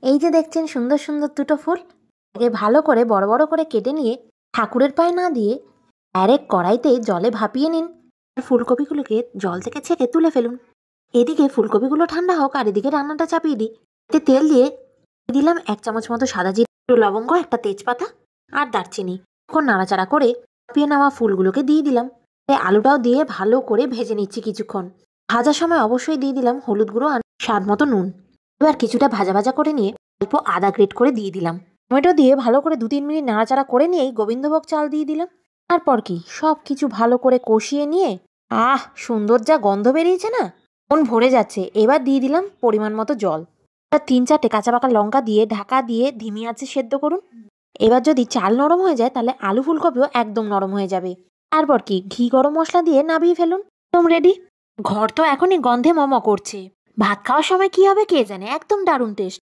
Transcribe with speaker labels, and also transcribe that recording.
Speaker 1: এই যে দেখছেন সুন্দর সুন্দর দুটো ফুল, একে ভালো করে বড় বড় করে কেটে নিয়ে ঠাকুরের পায়ে না দিয়ে ডাইরেক্ট কড়াইতে জলে ভাপিয়ে নিন। আর ফুলকপিগুলোকে জল থেকে ছেঁকে তুলে ফেলুন। এদিকে ফুলকপিগুলো ঠান্ডা হোক আর এদিকে রান্নাটা চাপিয়ে দিই। এতে তেল দিয়ে দিলাম 1 চামচ মতো সাদা জিরে, একটু লবঙ্গ, একটা তেজপাতা আর দারচিনি। এখন নাড়াচাড়া করে ভাপিয়ে নেওয়া ফুলগুলোকে দিয়ে দিলাম। আলুটাও দিয়ে ভালো করে ভেজে নিচ্ছি কিছুক্ষণ। ভাজার সময় অবশ্যই দিয়ে দিলাম হলুদ গুঁড়ো আর স্বাদ মতো নুন। এবার কিছুটা ভাজা ভাজা করে নিয়ে অল্প আদা গ্রেট করে দিয়ে দিলাম। টমেটো দিয়ে ভালো করে 2-3 মিনিট নাড়াচাড়া করে নিয়েই গোবিন্দভোগ চাল দিয়ে দিলাম। তারপর কি সব কিছু ভালো করে কষিয়ে নিয়ে সুন্দর যা গন্ধ বেরিয়েছে না, মন ভরে যাচ্ছে। এবার দিয়ে দিলাম পরিমাণ মতো জল। 3-4টে কাঁচা পাকা লঙ্কা দিয়ে ঢাকা দিয়ে ধিমি আঁচে সেদ্ধ করুন। এবার যদি চাল নরম হয়ে যায় তাহলে আলু ফুলকপিও একদম নরম হয়ে যাবে। তারপর কি ঘি গরম মশলা দিয়ে নামিয়ে ফেলুন। একদম রেডি। ঘর তো এখনই গন্ধে মম করছে। ভাত খাওয়ার সময় কি হবে কে জানে, একদম দারুণ টেস্ট।